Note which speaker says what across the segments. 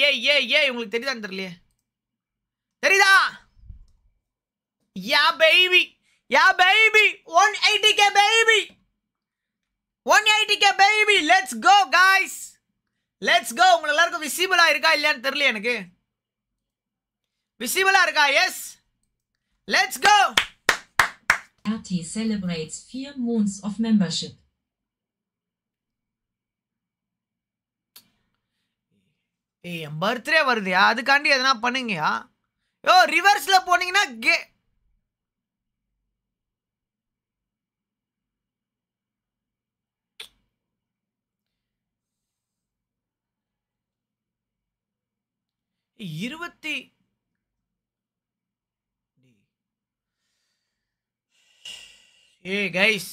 Speaker 1: ஏய் உங்களுக்கு தெரியுதான்னு தெரியலையே. தெரியுதா? யா baby 180k baby 180k baby. Let's go guys, let's go. உங்களுக்கு எல்லாருக்கும் விசிபிளா இருக்கா இல்லையான்னு தெரியல எனக்கு. விசிபிளா இருக்கா? Yes, let's go.
Speaker 2: RT celebrates 4 months of membership.
Speaker 1: என் பர்த்டே வருதுயா, அதுக்காண்டி எதனா பண்ணுங்கயா. யோ ரிவர்ஸ்ல போனீங்கன்னா கைஸ்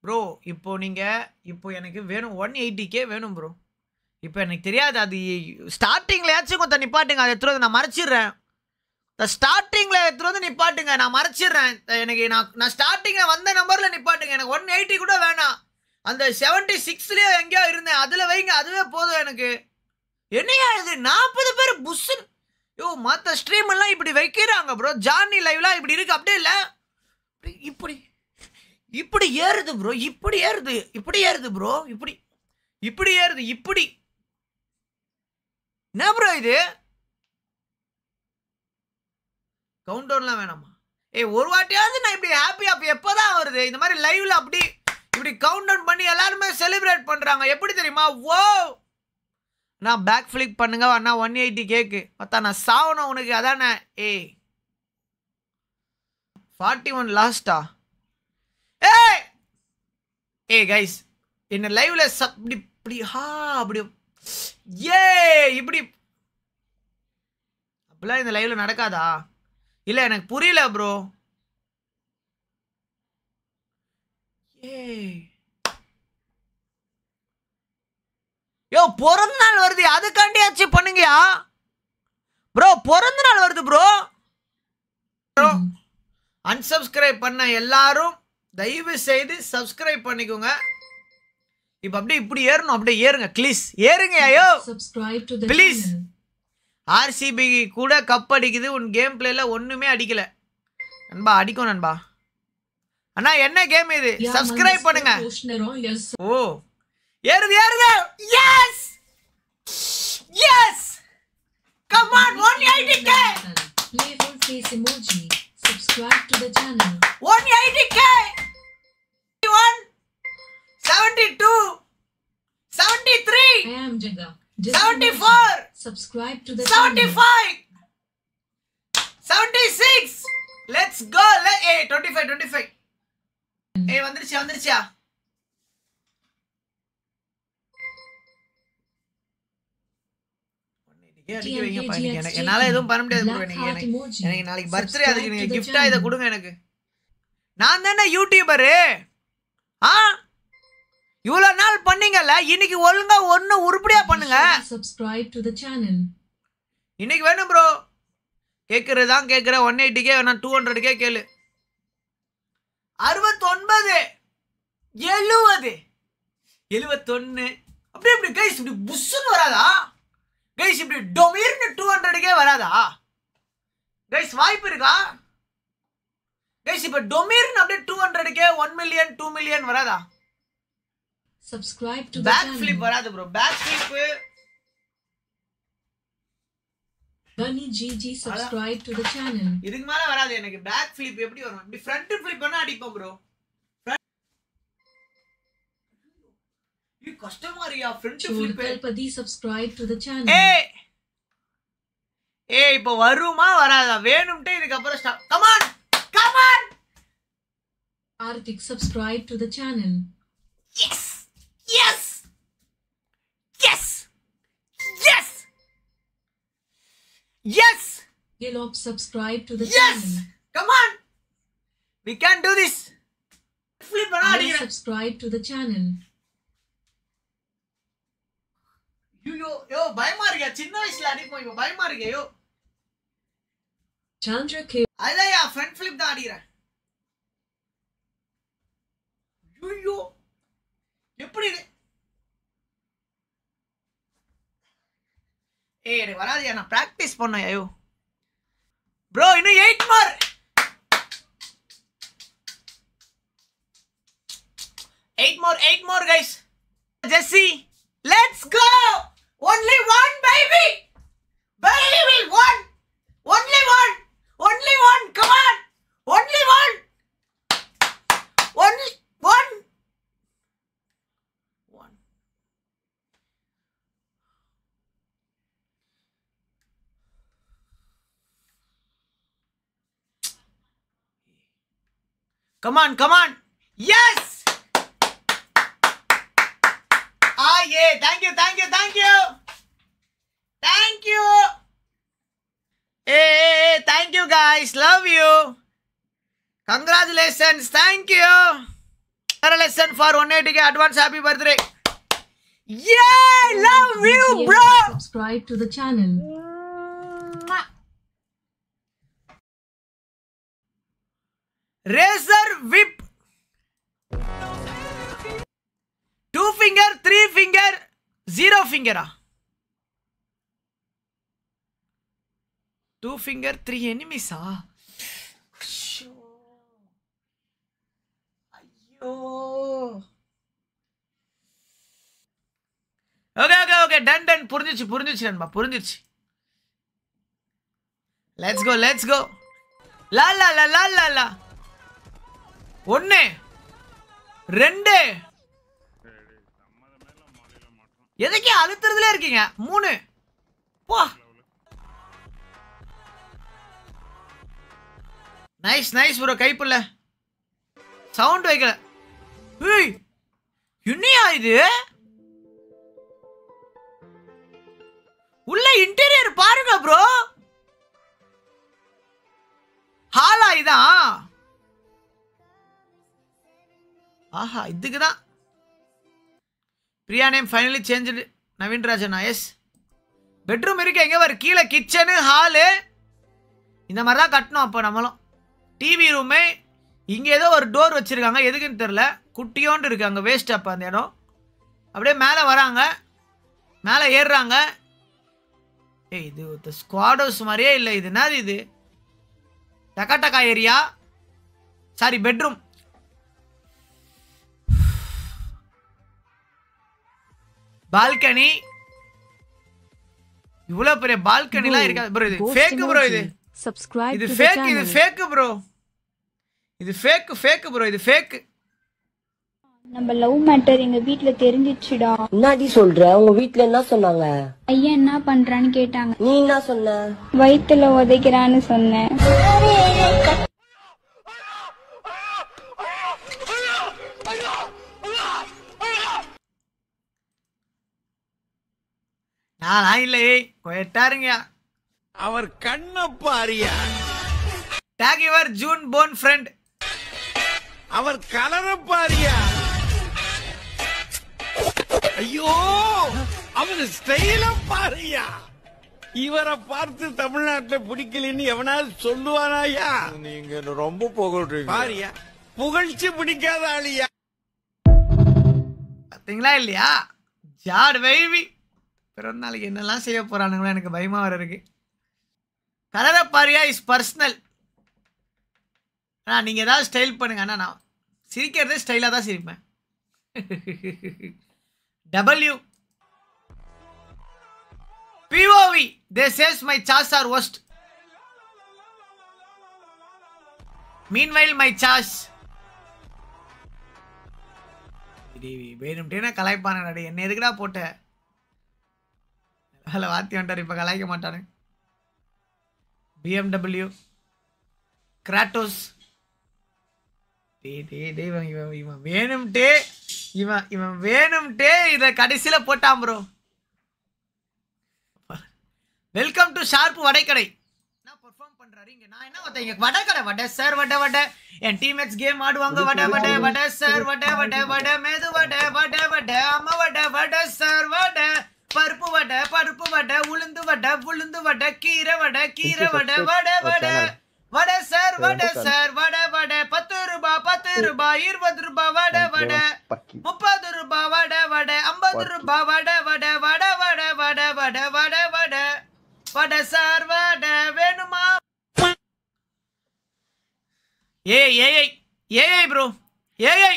Speaker 1: ப்ரோ இப்போ எனக்கு வேணும் 180k வேணும் ப்ரோ. இப்போ எனக்கு தெரியாது, அது ஸ்டார்டிங்லயாச்சும் கொஞ்சம் நிப்பாட்டுங்க. அதை எடுத்துட்டு வந்து நான் மறைச்சிடுறேன். ஸ்டார்டிங்ல எடுத்துட்டு வந்து நிப்பாட்டுங்க, நான் மறைச்சிடுறேன். எனக்கு நான் ஸ்டார்டிங்ல வந்த நம்பர்ல நிப்பாட்டுங்க. எனக்கு 180 கூட வேணாம். அந்த 76லயே எங்கேயோ இருந்தேன், அதுல வைங்க, அதுவே போதும் எனக்கு. என்னையா இது 40 பேர் புஷ். யோ மற்ற ஸ்ட்ரீம் எல்லாம் இப்படி வைக்கிறாங்க ப்ரோ. ஜானி லைவ்லாம் இப்படி இருக்கு, அப்படியே இல்லை இப்படி ஏறுது ப்ரோ. இப்படி ஏறுது ப்ரோ. இப்படி ஏறுது. என்ன ப்ரோ இது? கவுண்ட் டவுன்லாம் வேணாமா? ஒரு வாட்டியாவது நான் இப்படி ஹாப்பி எப்போதான் வருது இந்த மாதிரி லைவ்ல? அப்படி இப்படி கவுண்ட் டவுன் பண்ணி எல்லாருமே செலிப்ரேட் பண்றாங்க. எப்படி தெரியுமா? ஓ நான் பேக் ஃபிளிப் பண்ணுங்க அண்ணா 180 கேக்கு பார்த்தா நான் சாவணும் உனக்கு, அதானே? 41 லாஸ்டா? கைஸ் என்ன லைவ்ல இப்படி அப்படி இப்படி அப்படிலாம் இந்த லைவ்ல நடக்காதா? இல்ல எனக்கு புரியல ப்ரோ. யோ பிறந்த நாள் வருது, அதுக்காண்டியாச்சு பண்ணுங்கயா ப்ரோ. பிறந்த நாள் வருது ப்ரோ. அன்சப்ஸ்கிரைப் பண்ண எல்லாரும் தயவு செய்து சப்ஸ்கிரைப் பண்ணிக்கோங்க. இப்ப அப்படியே இப்படி ஏறணும், அப்படியே ஏறுங்க ப்ளீஸ், ஏறுங்க ஐயோ ப்ளீஸ். ஆர்சிபி கூட கப் அடிக்குது, உன் கேம் பிளேல ஒண்ணுமே அடிக்கல நண்பா. அடிக்கும் நண்பா. அண்ணா என்ன கேம் இது? சப்ஸ்கிரைப் பண்ணுங்க. ஓ ஏறுது. Yes come on 180k.
Speaker 2: Playful face emoji. Subscribe to the channel.
Speaker 1: 180k 71 72 73
Speaker 2: I am Jaga.
Speaker 1: 74
Speaker 2: Subscribe to the
Speaker 1: 75 76. Let's go. 25 வந்துருச்சா? என்னால எதுவும் பண்ண முடியாது. எனக்கு நாளைக்கு பர்த்டே, அதுக்கு நீங்க கிஃப்டா இதை கொடுங்க எனக்கு. நான் தானே யூடியூபரு. இவ்வளவு நாள் பண்ணீங்கல்ல, இன்னைக்கு ஒழுங்கா ஒண்ணு உருப்படியா பண்ணுங்க.
Speaker 2: Subscribe to the channel.
Speaker 1: இன்னைக்கு வேணும் ப்ரோ. கேக்குறதான் கேக்குற 180k வேணா 200k கேளு. 69 70 71 அப்படி கைஸ் இப்படி புஷ்னு வராதா? கைஸ் இப்படி டொமிர்னு 200k வராதா? கைஸ் வாய்ப்பு இருக்கா? கைஸ் இப்ப டொமிர்னு அப்படியே 200k 1 million 2 million வராதா?
Speaker 2: Subscribe to the
Speaker 1: back
Speaker 2: channel.
Speaker 1: Flip வராது bro. Back flip
Speaker 2: Bunny GG subscribe to the channel.
Speaker 1: இதுக்கு மேல வராது எனக்கு. பேக் ஃபிளிப் எப்படி வரும்? இப்படி ஃப்ரண்ட் ஃபிளிப் பண்ணா அடிப்போம் ப்ரோ. கஷ்டமா இருக்கியா front flip?
Speaker 2: Kalpadi subscribe to the channel.
Speaker 1: இப்போ வருமா வராதா? வேணும்ட்டே இதுக்கு அப்புறம் stop. Come on
Speaker 2: Artik subscribe to the channel.
Speaker 1: Yes.
Speaker 2: Gilop subscribe to the
Speaker 1: Yes.
Speaker 2: channel.
Speaker 1: Come on. We can do this. Flip பண்ணா
Speaker 2: Aya
Speaker 1: அடிக்கிறேன்.
Speaker 2: subscribe to the channel.
Speaker 1: யோ பயமா இருக்கே. சின்ன வயசுல அடிப்போம், இப்போ பயமா இருக்கே. யோ
Speaker 2: Chandra K.
Speaker 1: அதையா ஃப்ரண்ட் ஃபிளிப் தான் அடிக்கிறேன். யோ எப்படி இது ஏய் எனக்கு வராதியா நான் பிராக்டிஸ் பண்ணேன் ஐயோ ப்ரோ இன்னும் 8 more 8 more guys Jesse let's go only one baby one only one come on only one come on yes yeah thank you hey thank you guys love you congratulations thank you lesson for 180k advance happy birthday yeah love you bro
Speaker 2: Subscribe to the channel.
Speaker 1: Razor whip 2 finger 3 finger 0 finger 2 finger 3 enemies ayyo okay done புரிஞ்சிச்சு நண்பா புரிஞ்சிச்சு let's go la ஒன்னு ரெண்டு எதுக்கே அழுத்துறதுல இருக்கீங்க 3 போ nice bro Kaipulla sound வைக்கல ஏய் என்னையா இது உள்ள இன்டீரியர் பாருங்க ப்ரோ ஹாலா இதான் ஆஹா இதுக்கு தான் Priya name finally change Naveen ராஜனா எஸ் பெட்ரூம் இருக்கு எங்கே வர கீழே கிச்சனு ஹாலு இந்த மாதிரி தான் கட்டணும் அப்போ நம்மளும் டிவி ரூமு இங்கே ஏதோ ஒரு டோர் வச்சுருக்காங்க எதுக்குன்னு தெரில குட்டியோண்டு இருக்கு அங்கே வேஸ்ட் அப்போ அந்த இடம் அப்படியே மேலே வராங்க மேலே ஏறுறாங்க ஏய் இது ஸ்குவாட் ஹவுஸ் மாதிரியே இல்லை இது என்னது இது டக்கா ஏரியா சாரி பெட்ரூம் பால்கனி இவ்வளவு பெரிய பால்கனிலாம் இருக்காது ப்ரோ இது ஃபேக் ப்ரோ இது
Speaker 3: subscribe
Speaker 1: இது
Speaker 3: to
Speaker 1: ஃபேக்
Speaker 3: the
Speaker 1: இது
Speaker 3: channel.
Speaker 1: ஃபேக் ப்ரோ இது ஃபேக் ப்ரோ இது ஃபேக்
Speaker 4: நம்ம லவ் மேட்டர் எங்க வீட்ல தெரிஞ்சிச்சுடா.
Speaker 5: என்னடி சொல்ற? உங்க வீட்ல என்ன சொன்னாங்க?
Speaker 4: ஐயா என்ன பண்றான்னு கேட்டாங்க.
Speaker 5: நீ என்ன சொன்ன?
Speaker 4: வயித்துல உதைக்கிறான்னு சொன்னேன்.
Speaker 1: நான் இல்லை கொயட்டாருங்க
Speaker 6: அவர் கண்ண பாரியா.
Speaker 1: Talk your June phone friend.
Speaker 6: அவர் கலர பாரியா. ஐயோ அவர் ஸ்டைல பாரியா. இவரை பார்த்து தமிழ்நாட்டுல பிடிக்கலன்னு எவனாவது சொல்லுவானாயா?
Speaker 7: நீங்க ரொம்ப புகழ்றீங்க
Speaker 6: பாரியா. புகழ்ச்சி பிடிக்காத ஆளியா.
Speaker 1: பாத்தீங்களா இல்லையா? ஜாட் வைவி பிறந்த நாளைக்கு என்னெல்லாம் செய்ய போறானுங்களோ எனக்கு பயமா வர இருக்கு. கலர பாரியா இஸ் பர்சனல். நீங்க ஏதாவது ஸ்டைல் பண்ணுங்க. அண்ணா நான் சிரிக்கிறதே ஸ்டைலா தான் சிரிப்பேன். W POV they says my chars are worst. Meanwhile my chars வேணும்ட்டே நான் கலாய்ப்பான நடி. என்ன எதுக்குடா போட்ட அதில் வாத்தி வந்துட்டார். இப்போ கலாய்க்க மாட்டானு. BMW கிராட்டோஸ் இவன் வேணும்ட்டே இவன் வேணும்ட்டே இதை கடைசியில போட்டான் ப்ரோ. வெல்கம் டு ஷார்ப் வடைக்கடை. என்ன பெர்ஃபார்ம் பண்றாரு இங்க? நான் என்ன வந்த இங்க வடைக்கடை வடை சார் வடை என் டீம்மேட்ஸ் கேம் ஆடுவாங்க வடை சார் வடை மேது வடை அம்மா வடை சார் வடை பருப்பு வடை உளுந்து வடை கீரை வடை வடை சார் வடை 10 ரூபாய் 20 ரூபாய் வடை 30 ரூபாய் ரூபாய் வடை வடை 50 ரூபாய் வடை வடை வடை வடை வடை வடை வடை வடை வடை சார் வடை வேணுமா? ஏஐ ப்ரோ ஏஐ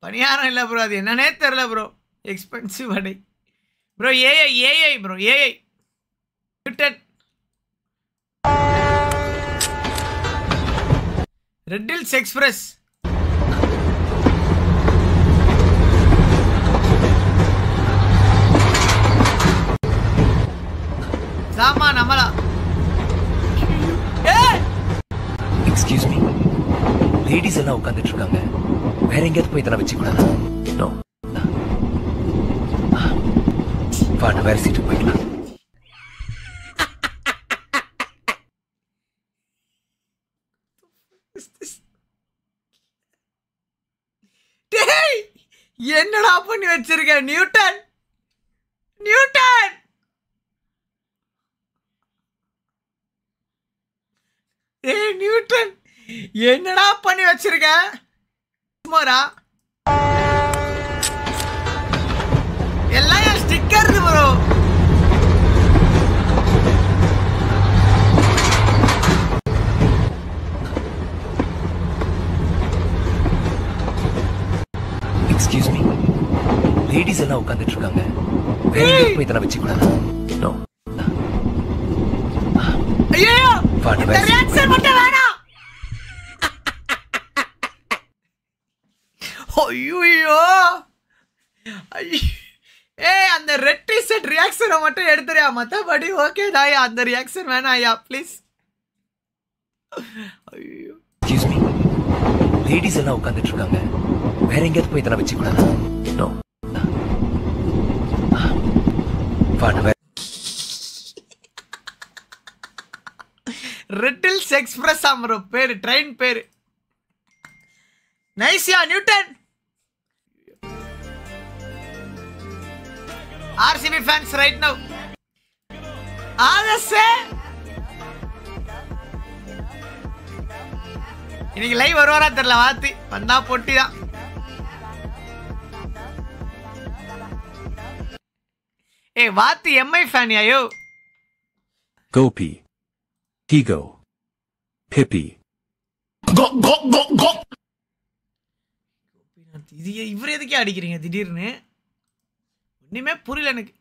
Speaker 1: பணியாரம் இல்லை ப்ரோ, அது என்னன்னே தெரில bro. Expensive vada bro. AI bro AI Red Hills Express. சாமா நம்மளா?
Speaker 3: எக்ஸ்கியூஸ் மீ, லேடிஸ் எல்லாம் உட்காந்துட்டு இருக்காங்க, வேற எங்கேயாவது போய் இதெல்லாம் வச்சுக்கூடாதா? நோ, வாட வேற சீட்டு போய்க்கலாம்.
Speaker 1: என்னடா பண்ணி வச்சிருக்க நியூட்டன்? நியூட்டன் நியூட்டன் என்னடா பண்ணி வச்சிருக்க? எல்லாம் என் sticker bro.
Speaker 3: Excuse me, ladies எல்லாம் உட்காந்துட்டு இருக்காங்க, வேற எங்கேயாவது போய் இதெல்லாம் வச்சுக்கூடாதா? நோ,
Speaker 1: ஐயோ இந்த ரியாக்ஷன் மட்டும் வேணாம். ஐயோ அந்த ரெட் டி-ஷர்ட் ரியாக்ஷனை மட்டும் எடுத்துறியா, மற்றபடி ஓகே தாயா, அந்த ரியாக்ஷன் வேணாம் ஐயா ப்ளீஸ். ஐயோ
Speaker 3: எக்ஸ்கியூஸ் மீ, லேடிஸ் எல்லாம் உட்காந்துட்டு இருக்காங்க, வேற எங்கேயாவது போய் இதெல்லாம் வச்சுக்கூடாதா? நோ, வாட வேற.
Speaker 1: ரெட் ஹில்ஸ் எக்ஸ்பிரஸ் ப்ரோ பேரு, ட்ரெயின் பேரு. நைஸ்யா Newton. RCB fans right now. ஆதசே இன்னைக்கு லைவ் வருவாரா தெரியல, வாத்தி வந்தா பொட்டி தான். வாத்தி எம்ஐ ஃபேன் ஐயோ.
Speaker 8: Gopi. Higo. Pippi.
Speaker 1: இது இவர் எதுக்கே அடிக்கிறீங்க திடீர்னு? ஒண்ணுமே புரியல எனக்கு.